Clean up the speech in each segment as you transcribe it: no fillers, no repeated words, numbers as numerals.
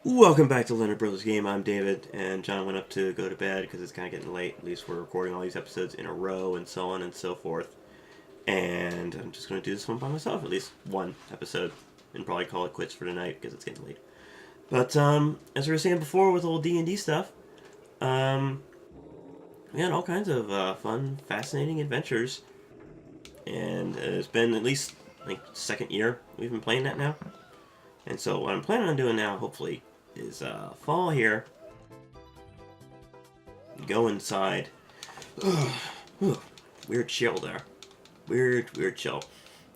Welcome back to Leonard Brothers Game. I'm David, and John went up to go to bed because it's kind of getting late. At least we're recording all these episodes in a row and so on and so forth. And I'm just going to do this one by myself, at least one episode, and probably call it quits for tonight because it's getting late. But as we were saying before with old D&D stuff, um, we had all kinds of fun, fascinating adventures. And it's been at least like second year we've been playing that now. And so what I'm planning on doing now, hopefully, is fall here, go inside. Weird chill there. Weird chill.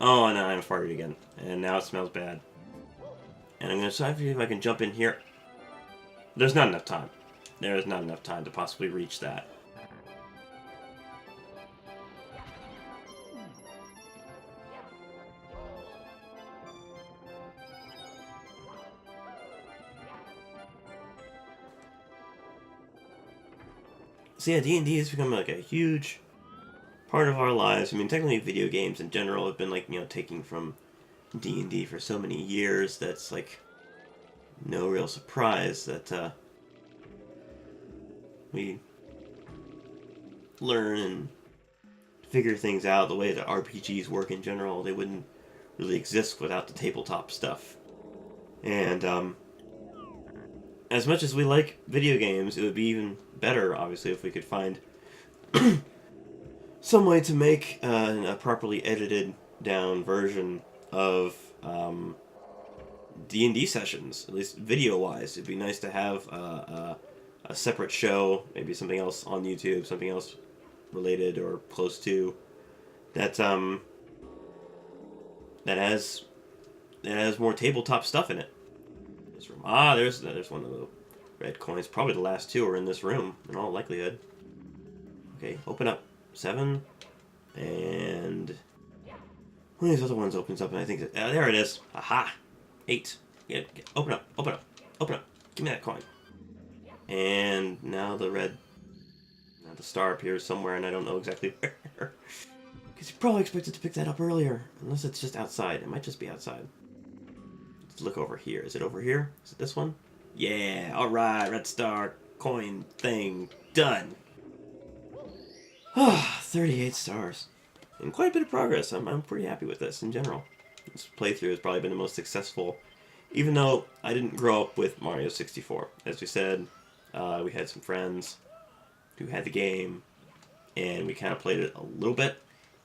Oh, and I farted again. And now it smells bad. And I'm going to try to see if I can jump in here. There's not enough time. There is not enough time to possibly reach that. So yeah, D&D has become like a huge part of our lives. I mean, technically video games in general have been like, taking from D&D for so many years that's like no real surprise that we learn and figure things out the way that RPGs work in general. They wouldn't really exist without the tabletop stuff. And as much as we like video games, it would be even better, obviously, if we could find some way to make a properly edited down version of D&D sessions, at least video-wise. It'd be nice to have a separate show, maybe something else on YouTube, something else related or close to that that has more tabletop stuff in it. This room. There's one of the red coins. Probably the last two are in this room, in all likelihood. Okay, open up. 7. And one of these other ones opens up, and I think that there it is. Aha! 8. Open up. Open up. Give me that coin. And now the star appears somewhere, and I don't know exactly where. Because you probably expected to pick that up earlier, unless it's just outside. It might just be outside. Let's look over here. Is it over here? Is it this one? Yeah. All right. Red star coin thing done. 38 stars. And quite a bit of progress. I'm pretty happy with this in general. This playthrough has probably been the most successful, even though I didn't grow up with Mario 64. As we said, we had some friends who had the game, and we kind of played it a little bit.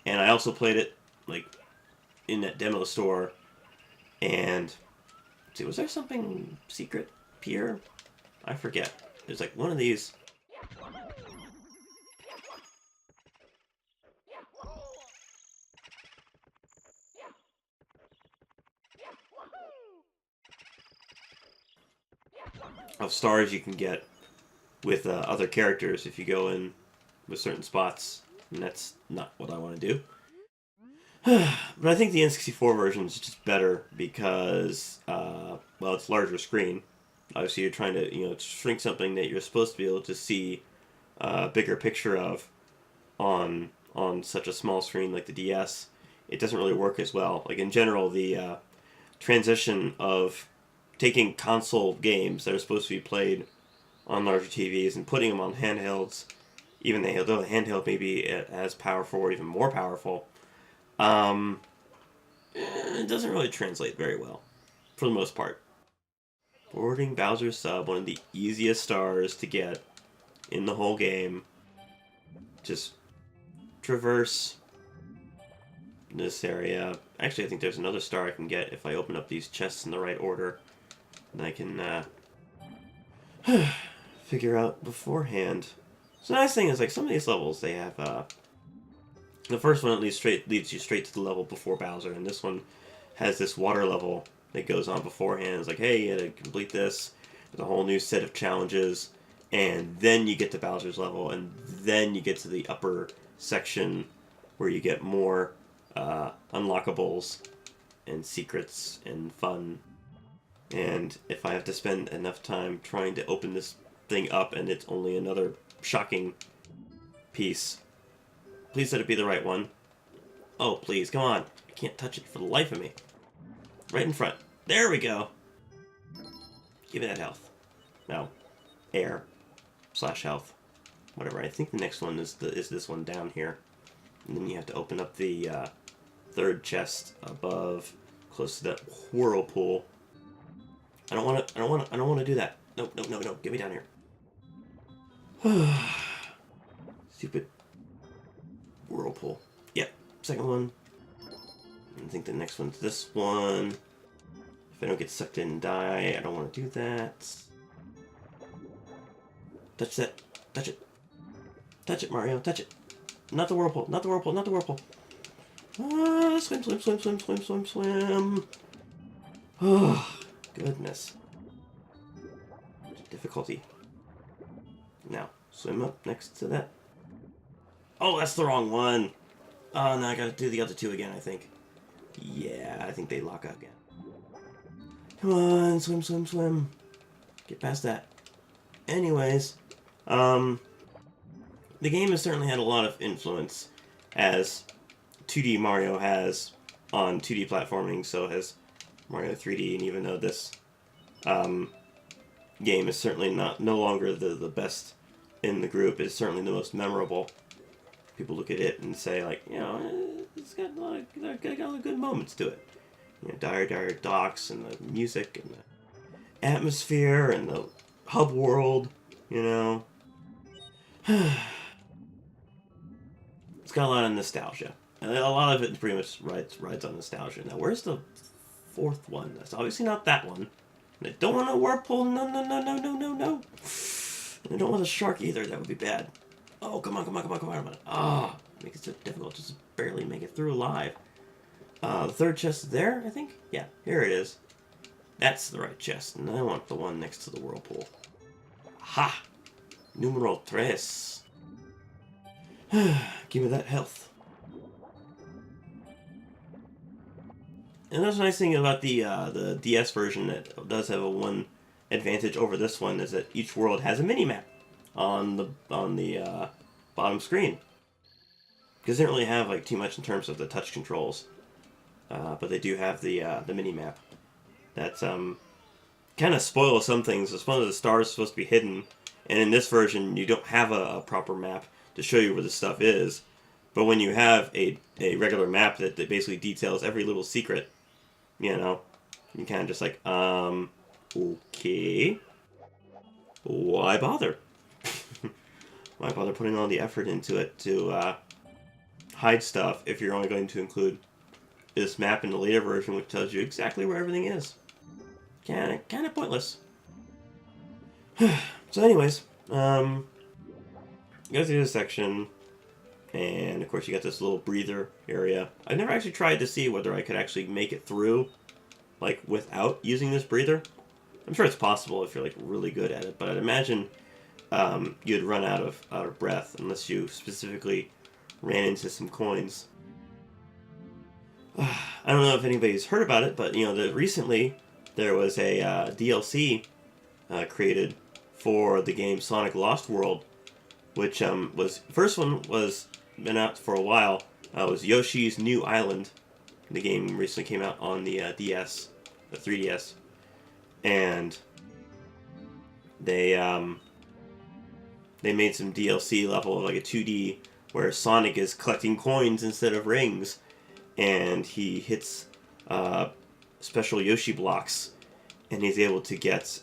And I also played it, like, in that demo store. And, see, was there something secret here? I forget. There's, like, one of these. Of stars you can get with other characters if you go in with certain spots, and that's not what I want to do. But I think the N64 version is just better because, well, it's larger screen. Obviously, you're trying to, shrink something that you're supposed to be able to see a bigger picture of on such a small screen like the DS. It doesn't really work as well. Like in general, the transition of taking console games that are supposed to be played on larger TVs and putting them on handhelds, even though the handheld may be as powerful or even more powerful, it doesn't really translate very well, for the most part. Boarding Bowser's Sub, one of the easiest stars to get in the whole game. Just traverse this area. Actually, I think there's another star I can get if I open up these chests in the right order. And I can figure out beforehand. So the nice thing is, like, some of these levels, they have, the first one at least leads you straight to the level before Bowser, and this one has this water level that goes on beforehand. It's like, hey, you gotta complete this. There's a whole new set of challenges, and then you get to Bowser's level, and then you get to the upper section where you get more unlockables and secrets and fun. And if I have to spend enough time trying to open this thing up and it's only another shocking piece, please let it be the right one. Oh, please, come on. I can't touch it for the life of me. Right in front. There we go. Give me that health. No. Air. Slash health. Whatever. I think the next one is this one down here. And then you have to open up the third chest above, close to that whirlpool. I don't want to do that. No. Get me down here. Stupid whirlpool. Yep. Second one. I think the next one's this one. If I don't get sucked in and die, I don't want to do that. Touch that. Touch it. Touch it, Mario. Touch it. Not the whirlpool. Not the whirlpool. Not the whirlpool. Ah, swim. Oh, goodness. Difficulty. Now, swim up next to that. Oh, that's the wrong one. Oh, now I gotta do the other two again, I think. Yeah, I think they lock up again. Come on, swim. Get past that. Anyways, the game has certainly had a lot of influence, as 2D Mario has on 2D platforming, so has Mario 3D, and even though this game is certainly no longer the best in the group, it's certainly the most memorable. People look at it and say, like, you know, it's got a lot of good moments to it. You know, Dire Docks, and the music, and the atmosphere, and the hub world, you know. It's got a lot of nostalgia. And a lot of it pretty much rides on nostalgia. Now, where's the fourth one? That's obviously not that one. And I don't want a whirlpool. No. And I don't want a shark either. That would be bad. Oh, come on. Ah, makes it so difficult. Just barely make it through alive. The third chest is there, I think? Yeah, here it is. That's the right chest. And I want the one next to the whirlpool. Ha! Numero tres. Give me that health. And that's a nice thing about the DS version that does have a one advantage over this one, is that each world has a mini-map on the bottom screen. Because they don't really have like too much in terms of the touch controls, but they do have the mini-map. That's kind of spoils some things. It's one of the stars supposed to be hidden, and in this version you don't have a proper map to show you where the stuff is. But when you have a regular map that basically details every little secret, you know, you kind of just like, okay, why bother? Why bother putting all the effort into it to hide stuff if you're only going to include this map in the later version, which tells you exactly where everything is? Kind of pointless. So anyways, go through this section, and of course you got this little breather area. I've never actually tried to see whether I could actually make it through, like, without using this breather. I'm sure it's possible if you're, like, really good at it, but I'd imagine you'd run out of breath unless you specifically ran into some coins. I don't know if anybody's heard about it, but, you know, recently there was a DLC created for the game Sonic Lost World, which first one was been out for a while. It was Yoshi's New Island. The game recently came out on the DS, the 3DS, and they made some DLC level of like a 2D where Sonic is collecting coins instead of rings, and he hits special Yoshi blocks, and he's able to get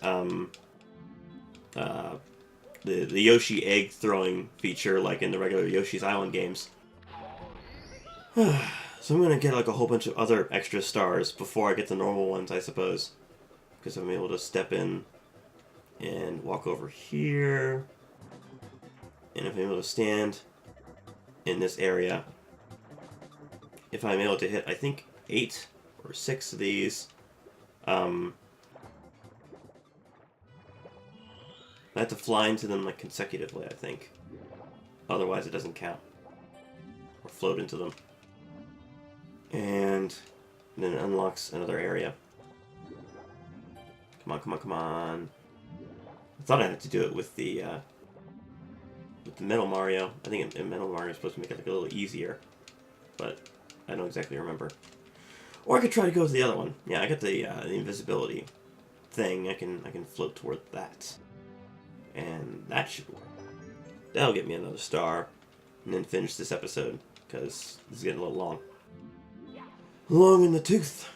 the Yoshi egg throwing feature like in the regular Yoshi's Island games. So I'm going to get like a whole bunch of other extra stars before I get the normal ones, I suppose. Because I'm able to step in and walk over here. And if I'm able to stand in this area, if I'm able to hit, I think, 8 or 6 of these, I have to fly into them like consecutively, I think. Otherwise it doesn't count. Or float into them. And then it unlocks another area. Come on. I thought I had to do it with the Metal Mario. I think in Metal Mario is supposed to make it like a little easier. But I don't exactly remember. Or I could try to go with the other one. Yeah, I got the invisibility thing, I can float toward that. And that should work. That'll get me another star. And then finish this episode, because this is getting a little long. Long in the tooth.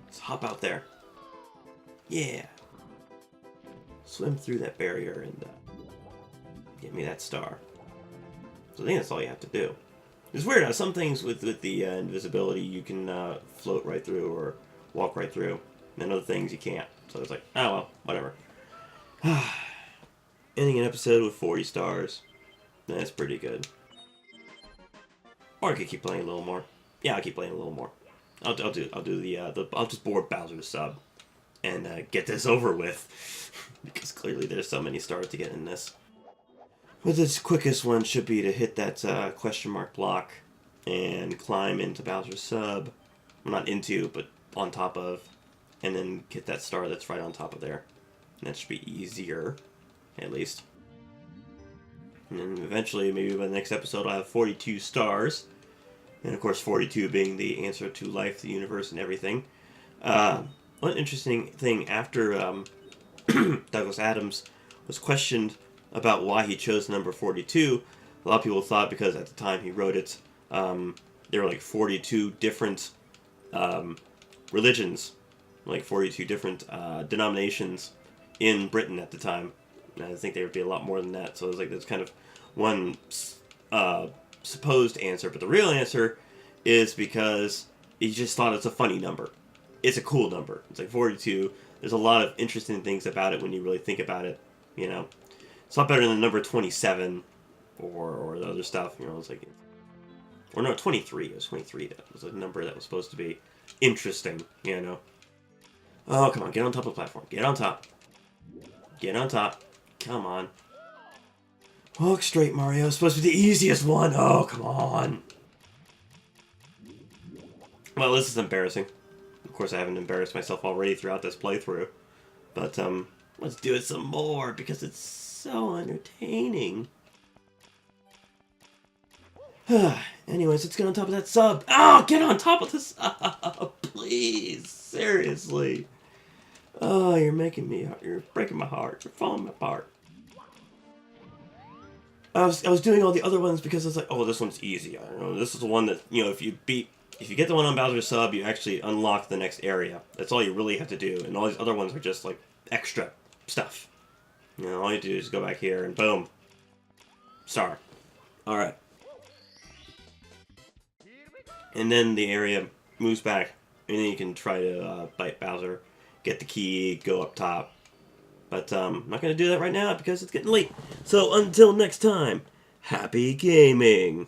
Let's hop out there. Yeah. Swim through that barrier and get me that star. So I think that's all you have to do. It's weird how some things with the invisibility you can float right through or walk right through, and other things you can't. So it's like, oh well, whatever. Ending an episode with 40 stars. That's pretty good. Or I could keep playing a little more. Yeah, I'll keep playing a little more. I'll just board Bowser's sub and get this over with, because clearly there's so many stars to get in this. But the quickest one should be to hit that question mark block and climb into Bowser's sub. Well, not into, but on top of, and then get that star that's right on top of there. And that should be easier, at least. And then eventually, maybe by the next episode, I'll have 42 stars. And of course, 42 being the answer to life, the universe, and everything. One interesting thing, after Douglas Adams was questioned about why he chose the number 42, a lot of people thought because at the time he wrote it, there were like 42 different religions, like 42 different denominations in Britain at the time. And I think there would be a lot more than that, so it was like there's kind of one supposed answer, but the real answer is because he just thought it's a funny number. It's a cool number. It's like 42. There's a lot of interesting things about it when you really think about it, you know. It's a lot better than the number 27 or the other stuff, you know. It's like, or no, 23. It was 23. That was a number that was supposed to be interesting, you know. Oh, come on, get on top of the platform. Get on top. Get on top. Come on. Walk straight, Mario. It's supposed to be the easiest one. Oh, come on. Well, this is embarrassing. Of course, I haven't embarrassed myself already throughout this playthrough. But, let's do it some more because it's so entertaining. Anyways, let's get on top of that sub. Oh, get on top of the sub, please. Seriously. Oh, you're breaking my heart. You're falling apart. I was doing all the other ones because I was like, oh, this one's easy. I don't know. This is the one that, you know, if you get the one on Bowser's sub, you actually unlock the next area. That's all you really have to do. And all these other ones are just like extra stuff. You know, all you have to do is go back here and boom. Star. Alright. And then the area moves back. And then you can try to bite Bowser, get the key, go up top. But I'm not going to do that right now because it's getting late. So until next time, happy gaming!